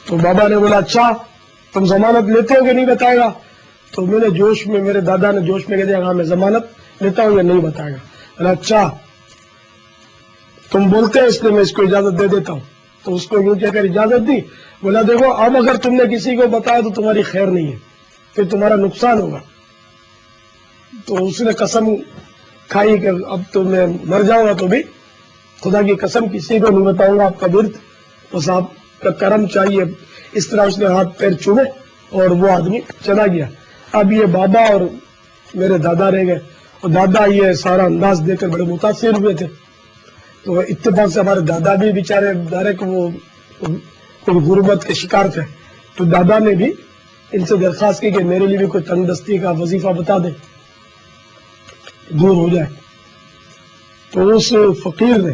تو بابا نے بولا اچھا تم ضمانت لیتے ہو کہ نہیں بتائے گا؟ تو میں نے جوش میں، میرے دادا نے جوش میں کہہ دیا ہاں میں ضمانت لیتا ہوں یا نہیں بتائے گا؟ بولا اچھا تم بولتے ہیں اس لیے میں اس کو اجازت دے دیتا ہوں. تو اس کو یوں کہہ کر اجازت دی. بولا دیکھو اب اگر تم نے کسی کو بتایا تو تمہاری خیر نہیں ہے، پھر تمہارا نقصان ہوگا. تو اس نے قسم کھائی کہ اب تو میں مر جاؤں گا تو بھی خدا کی قسم کسی کو نہیں بتاؤں گا آپ کا ورد، بس آپ کا کرم چاہیے. اس طرح اس نے ہاتھ پیر چومے اور وہ آدمی چلا گیا. اب یہ بابا اور میرے دادا رہ گئے، اور دادا یہ سارا انداز دے کر بڑے متاثر ہوئے تھے. تو اتفاق سے ہمارے دادا بھی بیچارے ڈائریکٹ وہ غربت کے شکار تھے، تو دادا نے بھی ان سے درخواست کی کہ میرے لیے بھی کوئی تنگ دستی کا وظیفہ بتا دیں، دور ہو جائے. تو اس فقیر نے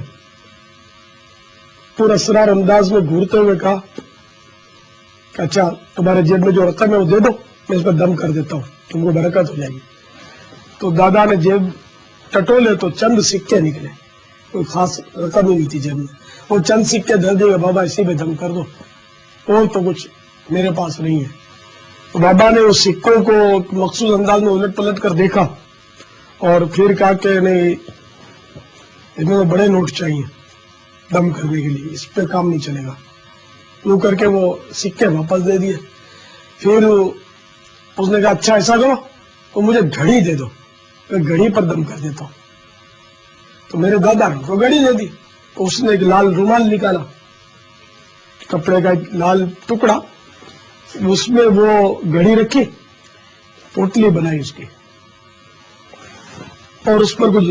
پورا اسرار انداز میں گھورتے ہوئے کہا کہ اچھا تمہارے جیب میں جو رقم ہے وہ دے دو، میں اس پر دم کر دیتا ہوں، تم کو برکت ہو جائے گی. تو دادا نے جیب ٹٹولے تو چند سکے نکلے، کوئی خاص رقم ہی نہیں تھی جیب میں. وہ چند سکے دھر دیے بابا اسی پہ دم کر دو، اور تو کچھ میرے پاس نہیں ہے. تو بابا نے اس سکوں کو مخصوص انداز میں الٹ پلٹ کر دیکھا اور پھر کہا کہ نہیں انہوں نے بڑے نوٹ چاہیے دم کرنے کے لیے، اس پہ کام نہیں چلے گا. یوں کر کے وہ سکے واپس دے دیے. پھر اس نے کہا اچھا ایسا کرو تو مجھے گھڑی دے دو، میں گھڑی پر دم کر دیتا ہوں. تو میرے دادا نے کو گھڑی دے دی. تو اس نے ایک لال رومال نکالا، کپڑے کا ایک لال ٹکڑا، اس میں وہ گھڑی رکھی، پوٹلی بنائی اس کی، اور اس پر کچھ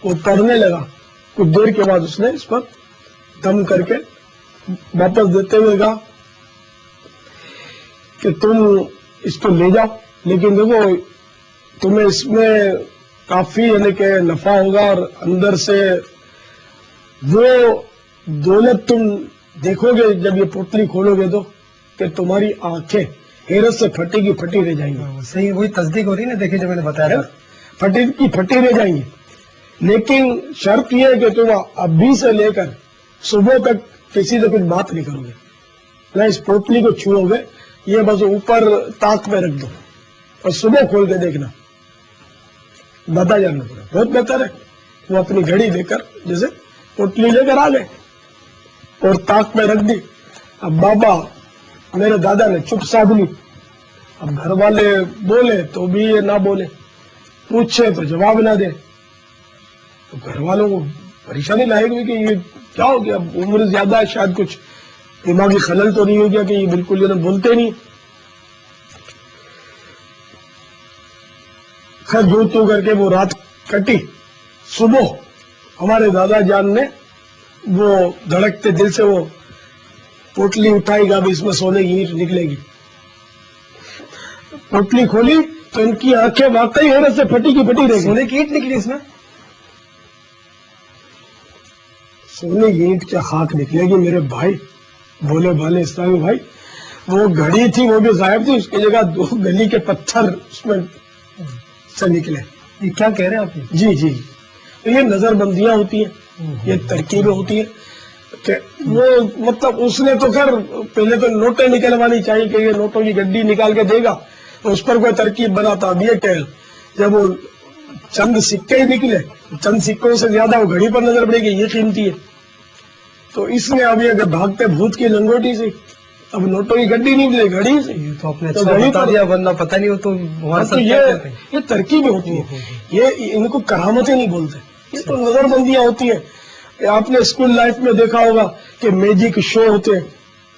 وہ پڑھنے لگا. کچھ دیر کے بعد اس نے اس پر دم کر کے واپس دیتے ہوئے کہا کہ تم اس کو لے جاؤ، لیکن دیکھو تمہیں اس میں کافی یعنی کہ نفع ہوگا، اور اندر سے وہ دولت تم دیکھو گے جب یہ پوٹلی کھولو گے تو کہ تمہاری آنکھیں حیرت سے پھٹی کی پھٹی رہ جائیں گی. صحیح وہی تصدیق ہو رہی ہے نا، دیکھیے جو میں نے بتایا تھا، پھٹی کی پھٹی رہ جائیں گی. لیکن شرط یہ ہے کہ تم ابھی سے لے کر صبح تک کسی سے کچھ بات نہیں کرو گے، نہ اس پوٹلی کو چھوؤ گے، یہ بس اوپر تاک میں رکھ دو اور صبح کھول کے دیکھنا. بتا جانا پڑا بہت بہتر ہے. وہ اپنی گھڑی لے کر جیسے پوٹلی لے کر آ گئے اور تاک میں رکھ دی. اب بابا میرے دادا نے چپ سادھ لی. اب گھر والے بولے تو بھی یہ نہ بولے، پوچھے تو جواب نہ دے. تو گھر والوں کو پریشانی لاحق ہوئی کہ یہ کیا ہو گیا، اب عمر زیادہ ہے، شاید کچھ دماغی خلل تو نہیں ہو گیا کہ یہ بالکل یہ بولتے نہیں. خیر جو تو کر کے وہ رات کٹی. صبح ہمارے دادا جان نے وہ دھڑکتے دل سے وہ پوٹلی اٹھائی گا، اب اس میں سونے کی اینٹ نکلے گی. پوٹلی کھولی تو ان کی آنکھیں واقعی حیرت سے پھٹی کی پھٹی رہ گئی. سونے کی اینٹ نکلی اس میں؟ سونے کی اینٹ کیا خاک نکلے گی میرے بھائی، بولے بھالے اسلامی بھائی. وہ گھڑی تھی وہ بھی غائب تھی، اس کی جگہ 2 گلی کے پتھر اس میں سے نکلے. یہ کیا کہہ رہے ہیں آپ؟ جی جی تو یہ نظر بندیاں ہوتی ہیں، یہ ترکیبیں ہوتی ہیں کہ وہ مطلب اس نے تو خیر پہلے تو نوٹیں نکلوانی چاہیے کہ یہ نوٹوں کی گڈی نکال کے دے گا تو اس پر کوئی ترکیب بناتا. اب یہ کہ جب وہ چند سکے ہی نکلے، چند سکوں سے زیادہ وہ گھڑی پر نظر پڑے گی، یہ قیمتی ہے. تو اس نے اب یہ بھاگتے بھوت کی لنگوٹی سے اب نوٹوں کی گڈی نہیں ملے گھڑی سے، تو آپ نے اچھا بتا دیا، ورنہ پتہ نہیں ہو تو ہمارے ساتھ کیا کرتے ہیں. یہ ترکیبیں ہوتی ہیں، یہ ان کو کرامتیں نہیں بولتے، یہ تو نظر بندیاں ہوتی ہیں. آپ نے اسکول لائف میں دیکھا ہوگا کہ میجک شو ہوتے ہیں،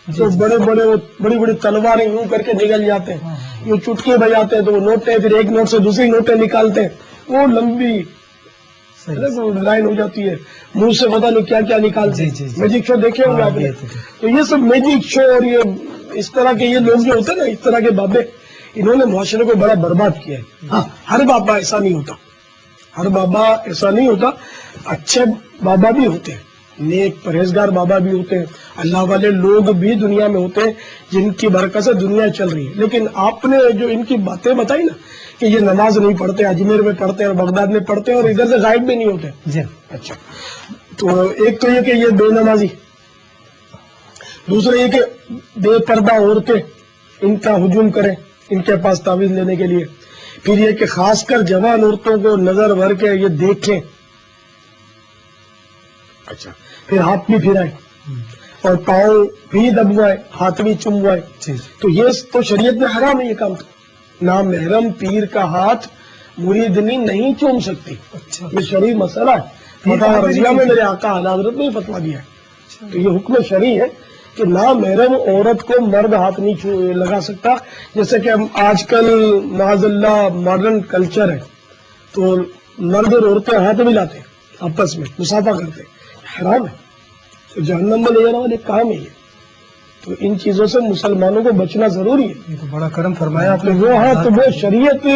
تو بڑے بڑی تلواریں یوں کر کے نکل جاتے ہیں، یوں چٹکے بجاتے ہیں تو وہ نوٹیں پھر ایک نوٹ سے دوسری نوٹیں نکالتے ہیں، وہ لمبی لائن ہو جاتی ہے، منہ سے پتہ نہیں کیا کیا نکالتے ہیں. میجک شو دیکھے ہوں گے آپ نے. تو یہ سب میجک شو اور یہ اس طرح کے یہ لوگ جو ہوتے ہیں نا، اس طرح کے بابے، انہوں نے معاشرے کو بڑا برباد کیا ہے. ہاں ہر بابا ایسا نہیں ہوتا، ہر بابا ایسا نہیں ہوتا. اچھے بابا بھی ہوتے ہیں، نیک پرہیزگار بابا بھی ہوتے ہیں، اللہ والے لوگ بھی دنیا میں ہوتے ہیں جن کی برکت سے دنیا چل رہی ہے. لیکن آپ نے جو ان کی باتیں بتائی نا کہ یہ نماز نہیں پڑھتے، اجمیر میں پڑھتے ہیں اور بغداد میں پڑھتے ہیں اور ادھر سے غائب بھی نہیں ہوتے. جی اچھا، تو ایک تو یہ کہ یہ بے نمازی، دوسرا یہ کہ بے پردہ عورتیں ان کا ہجوم کریں ان کے پاس تعویذ لینے کے لیے. پھر یہ کہ خاص کر جوان عورتوں کو نظر بھر کے یہ دیکھیں. اچھا پھر ہاتھ بھی پھرائیں اور پاؤں بھی دبوائے ہاتھ بھی چموائے. تو یہ تو شریعت میں حرام ہے یہ کام. تو نامحرم پیر کا ہاتھ مریدنی نہیں چوم سکتی. یہ شرعی مسئلہ ہے. فتح رضیہ میں میرے آقا اعلیٰ حضرت نے فتویٰ دیا ہے. تو یہ حکم شرعی ہے کہ نامحرم عورت کو مرد ہاتھ نہیں لگا سکتا. جیسے کہ آج کل معاذ اللہ ماڈرن کلچر ہے تو مرد اور عورتیں ہاتھ ملاتے ہیں آپس میں مصافحہ کرتے ہیں. حرام ہے. تو جہنم میں لے جانے والے کام ہے یہ. تو ان چیزوں سے مسلمانوں کو بچنا ضروری ہے. یہ تو بڑا کرم فرمایا آپ نے. وہ شریعت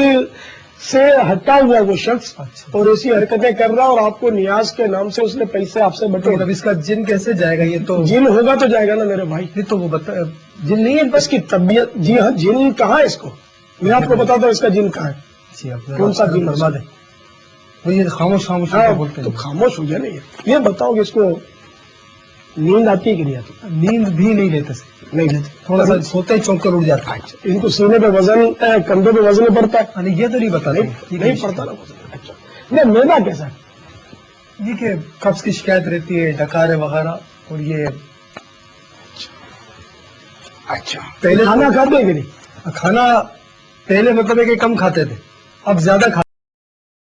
سے ہٹا ہوا وہ شخص اور ایسی حرکتیں کر رہا اور آپ کو نیاز کے نام سے اس نے پیسے آپ سے بٹے. مطلب اس کا جن کیسے جائے گا؟ یہ تو جن ہوگا تو جائے گا نا میرے بھائی. یہ تو وہ جن نہیں ہے بس کی طبیعت. جی ہاں جن کہاں ہے اس کو. میں آپ کو بتاتا ہوں اس کا جن کہاں ہے. کون سا جن فرما دیں. یہ خاموش خاموش بولتے ہیں. تو خاموش ہو گیا نا. یہ بتاؤ کہ اس کو نیند آتی ہے کہ نہیں آتی؟ نیند بھی نہیں لیتے نہیں لیتے. تھوڑا سا سوتے ہی چونک کر اٹھ جاتا ہے. ان کو سینے پہ وزن کندھوں پہ وزن پڑتا ہے. یہ تو نہیں بتا نہیں پڑتا نا وزن. اچھا نہیں میدا کیسا ہے؟ یہ کہ قبض کی شکایت رہتی ہے ڈکارے وغیرہ اور یہ. اچھا پہلے کھانا کھاتے ہیں کہ نہیں؟ کھانا پہلے مطلب ہے کہ کم کھاتے تھے اب زیادہ